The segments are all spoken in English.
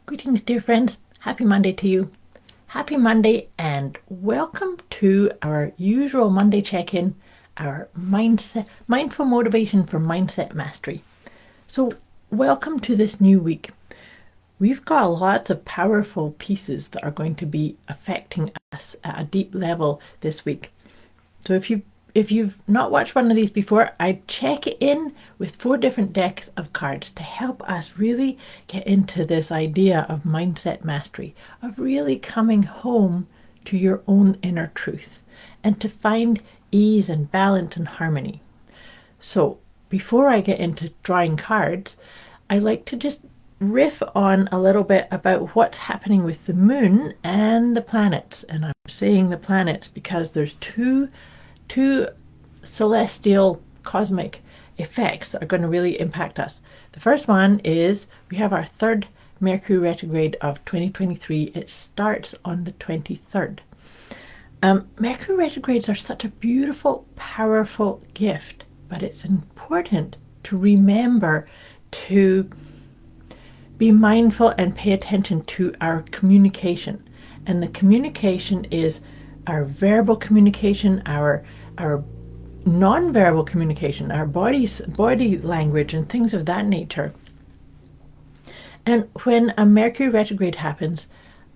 Greetings, dear friends. Happy Monday to you. Happy Monday and welcome to our usual Monday check-in, our mindful motivation for mindset mastery. So welcome to this new week. We've got lots of powerful pieces that are going to be affecting us at a deep level this week. So if you've not watched one of these before, I check it in with 4 different decks of cards to help us really get into this idea of mindset mastery, of really coming home to your own inner truth and to find ease and balance and harmony. So before I get into drawing cards, I like to just riff on a little bit about what's happening with the moon and the planets. And I'm saying the planets because there's two celestial cosmic effects that are going to really impact us. The first one is we have our third Mercury retrograde of 2023. It starts on the 23rd. Mercury retrogrades are such a beautiful, powerful gift, but it's important to remember to be mindful and pay attention to our communication. And the communication is our verbal communication, our non-verbal communication, our body language and things of that nature. And when a Mercury retrograde happens,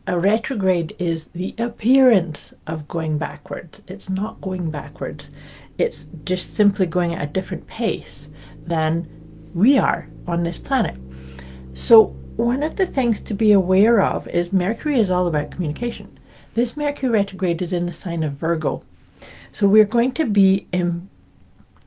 a retrograde is the appearance of going backwards. It's not going backwards. It's just simply going at a different pace than we are on this planet. So one of the things to be aware of is Mercury is all about communication. This Mercury retrograde is in the sign of Virgo. So we're going to be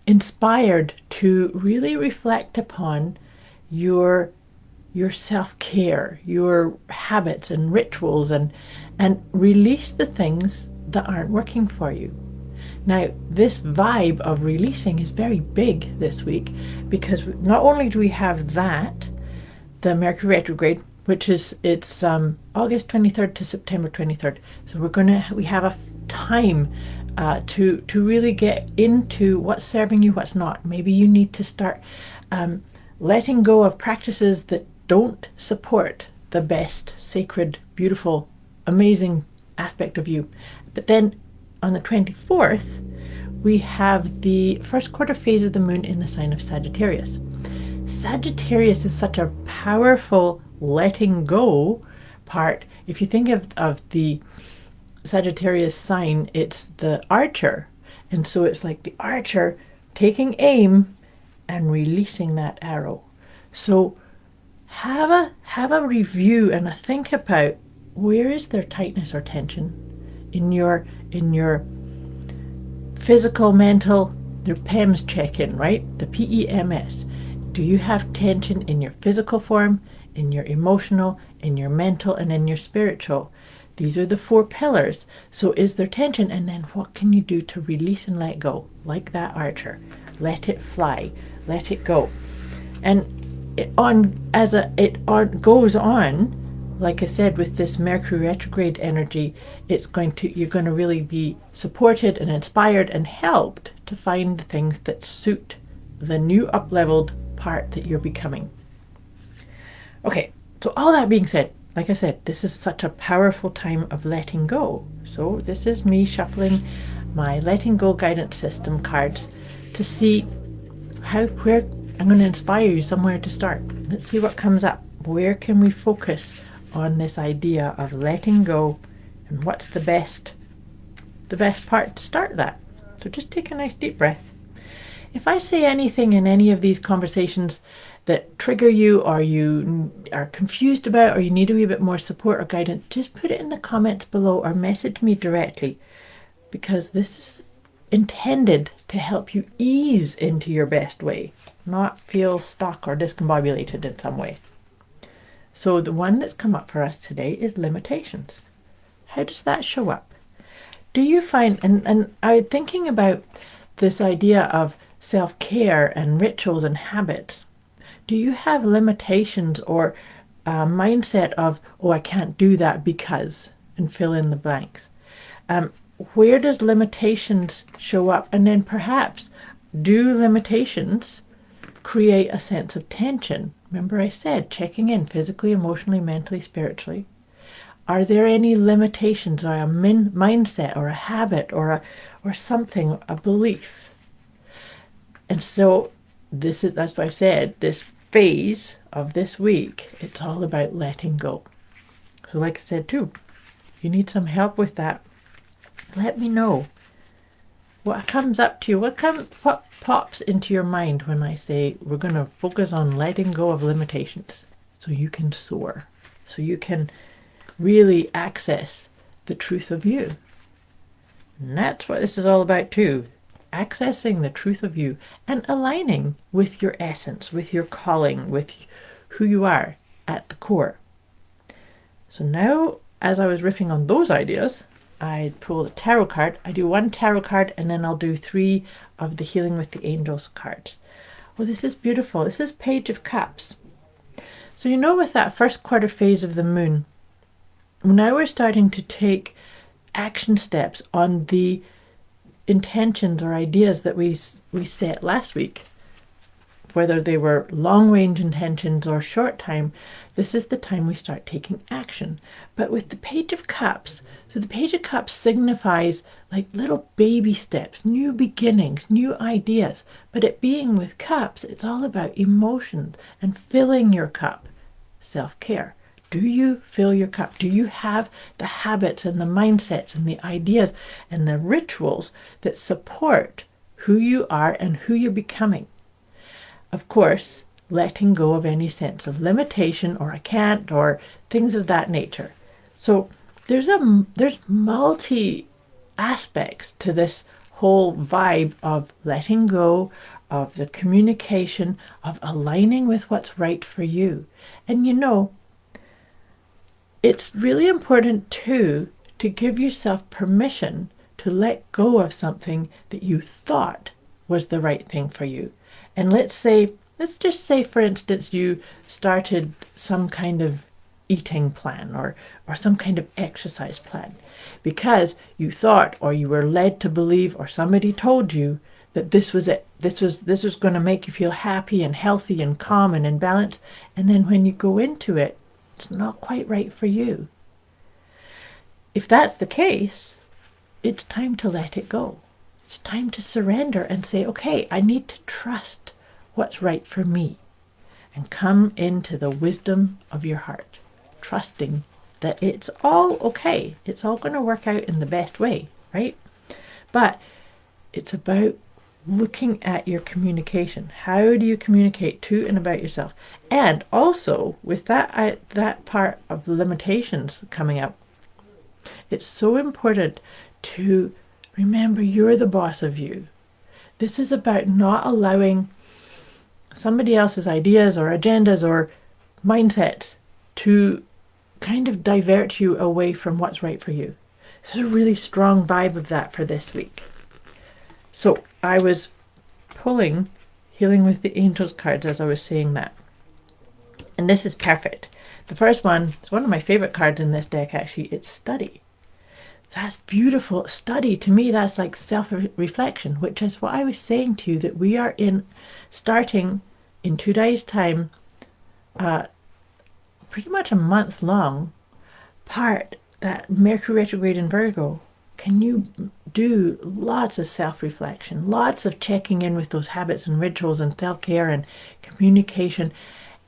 inspired to really reflect upon your self-care, your habits and rituals, and release the things that aren't working for you. Now, this vibe of releasing is very big this week because not only do we have that, the Mercury retrograde, which is August 23rd to September 23rd. So we have a time to really get into what's serving you, what's not. Maybe you need to start letting go of practices that don't support the best, sacred, beautiful, amazing aspect of you. But then on the 24th, we have the first quarter phase of the moon in the sign of Sagittarius. Sagittarius is such a powerful letting go part. If you think of the Sagittarius sign, it's the archer, and so it's like the archer taking aim and releasing that arrow. So have a review and a think about where is there tightness or tension in your physical, mental, your PEMS check-in, right? The PEMS. Do you have tension in your physical form, in your emotional, in your mental, and in your spiritual? These are the 4 pillars. So is there tension? And then what can you do to release and let go? Like that archer. Let it fly. Let it go. And it goes on, like I said, with this Mercury retrograde energy, you're going to really be supported and inspired and helped to find the things that suit the new up-leveled part that you're becoming. Okay, so all that being said, like I said, this is such a powerful time of letting go. So this is me shuffling my letting go guidance system cards to see where I'm going to inspire you somewhere to start. Let's see what comes up. Where can we focus on this idea of letting go, and what's the best part to start that? So just take a nice deep breath. If I say anything in any of these conversations that trigger you, or you are confused about, or you need a wee bit more support or guidance, just put it in the comments below or message me directly, because this is intended to help you ease into your best way, not feel stuck or discombobulated in some way. So the one that's come up for us today is limitations. How does that show up? Do you find, and I'm thinking about this idea of self-care and rituals and habits. Do you have limitations or a mindset of, oh, I can't do that because, and fill in the blanks? Where does limitations show up? And then perhaps, do limitations create a sense of tension? Remember I said checking in physically, emotionally, mentally, spiritually. Are there any limitations or a mindset or a habit or something, a belief? And so that's why I said this phase of this week, it's all about letting go. So like I said too, if you need some help with that, let me know. What comes up to you? What pops into your mind when I say we're going to focus on letting go of limitations so you can soar, so you can really access the truth of you? And that's what this is all about too. Accessing the truth of you and aligning with your essence, with your calling, with who you are at the core. So now, as I was riffing on those ideas, I pull a tarot card. I do one tarot card and then I'll do 3 of the Healing with the Angels cards. Oh, this is beautiful. This is Page of Cups. So you know, with that first quarter phase of the moon, now we're starting to take action steps on the intentions or ideas that we set last week. Whether they were long-range intentions or short time, this is the time we start taking action. But with the Page of Cups, so the Page of Cups signifies like little baby steps, new beginnings, new ideas. But it being with cups, it's all about emotions and filling your cup. Self-care. Do you fill your cup? Do you have the habits and the mindsets and the ideas and the rituals that support who you are and who you're becoming? Of course, letting go of any sense of limitation or I can't or things of that nature. So there's multi aspects to this whole vibe of letting go, of the communication, of aligning with what's right for you. And you know, it's really important too to give yourself permission to let go of something that you thought was the right thing for you. And let's just say, for instance, you started some kind of eating plan or some kind of exercise plan because you thought or you were led to believe or somebody told you that this was it. This was going to make you feel happy and healthy and calm and in balance. And then when you go into it, it's not quite right for you. If that's the case, it's time to let it go. It's time to surrender and say, okay, I need to trust what's right for me and come into the wisdom of your heart, trusting that it's all okay. It's all going to work out in the best way, right? But it's about looking at your communication. How do you communicate to and about yourself? And also with that part of the limitations coming up, it's so important to remember you're the boss of you. This is about not allowing somebody else's ideas or agendas or mindsets to kind of divert you away from what's right for you. There's a really strong vibe of that for this week. So I was pulling Healing with the Angels cards as I was saying that. And this is perfect. The first one is one of my favorite cards in this deck actually. It's Study. That's beautiful. Study, to me, that's like self-reflection, which is what I was saying to you, that we are starting in 2 days' time, pretty much a month long part, that Mercury retrograde in Virgo. Can you do lots of self-reflection, lots of checking in with those habits and rituals and self-care and communication.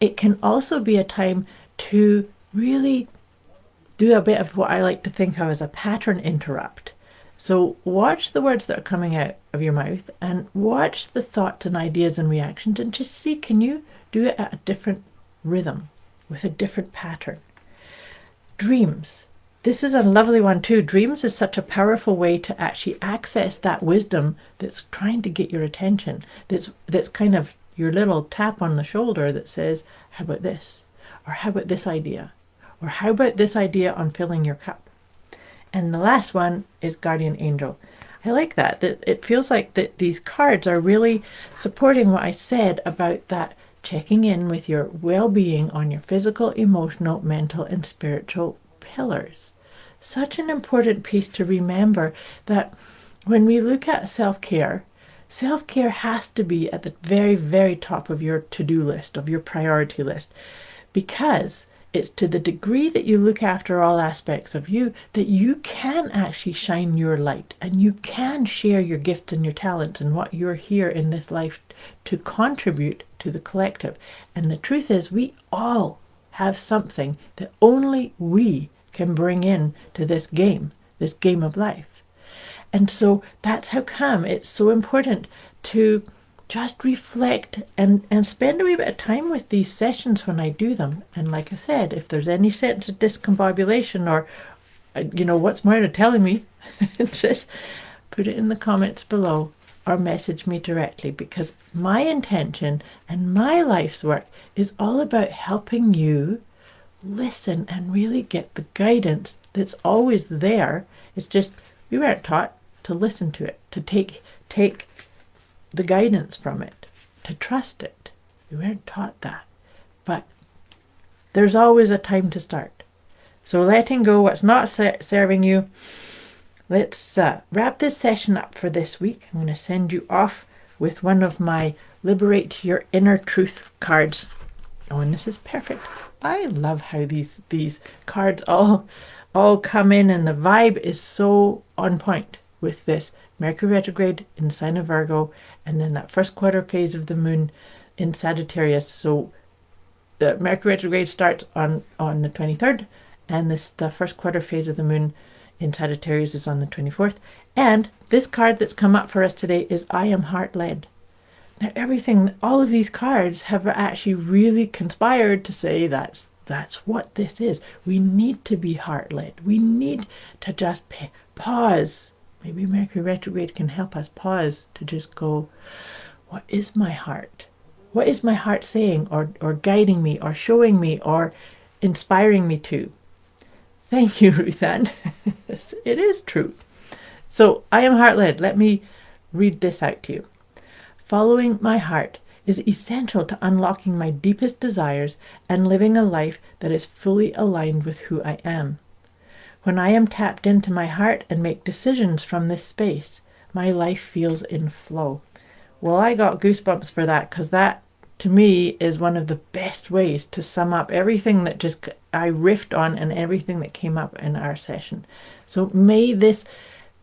It can also be a time to really do a bit of what I like to think of as a pattern interrupt. So watch the words that are coming out of your mouth and watch the thoughts and ideas and reactions and just see, can you do it at a different rhythm with a different pattern? Dreams. This is a lovely one too. Dreams is such a powerful way to actually access that wisdom that's trying to get your attention. That's kind of your little tap on the shoulder that says, how about this? Or how about this idea? Or how about this idea on filling your cup? And the last one is Guardian Angel. I like that it feels like that these cards are really supporting what I said about that checking in with your well-being on your physical, emotional, mental, and spiritual pillars. Such an important piece to remember, that when we look at self-care, Self-care has to be at the very, very top of your to-do list, of your priority list, because it's to the degree that you look after all aspects of you that you can actually shine your light, and you can share your gifts and your talents and what you're here in this life to contribute to the collective. And the truth is, we all have something that only we can bring in to this game of life. And so that's how come it's so important to just reflect and spend a wee bit of time with these sessions when I do them. And like I said, if there's any sense of discombobulation or, what's Moira telling me, just put it in the comments below or message me directly, because my intention and my life's work is all about helping you listen and really get the guidance that's always there. It's just we weren't taught to listen to it, to take the guidance from it, to trust it. We weren't taught that. But there's always a time to start. So letting go what's not serving you. Let's wrap this session up for this week. I'm going to send you off with one of my Liberate Your Inner Truth cards. Oh, and this is perfect. I love how these cards all come in, and the vibe is so on point with this Mercury retrograde in the sign of Virgo, and then that first quarter phase of the moon in Sagittarius. So the Mercury retrograde starts on the 23rd, and the first quarter phase of the moon in Sagittarius is on the 24th. And this card that's come up for us today is I Am Heart-Led. Now all of these cards have actually really conspired to say that's what this is. We need to be heart-led. We need to just pause. Maybe Mercury retrograde can help us pause to just go, what is my heart? What is my heart saying or guiding me or showing me or inspiring me to? Thank you, Ruth Ann. It is true. So I am heart-led. Let me read this out to you. Following my heart is essential to unlocking my deepest desires and living a life that is fully aligned with who I am. When I am tapped into my heart and make decisions from this space, my life feels in flow. Well, I got goosebumps for that, because that, to me, is one of the best ways to sum up everything that just I riffed on and everything that came up in our session. So may this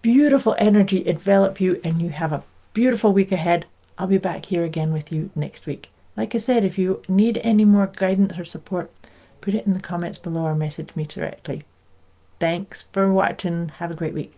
beautiful energy envelop you, and you have a beautiful week ahead. I'll be back here again with you next week. Like I said, if you need any more guidance or support, put it in the comments below or message me directly. Thanks for watching. Have a great week.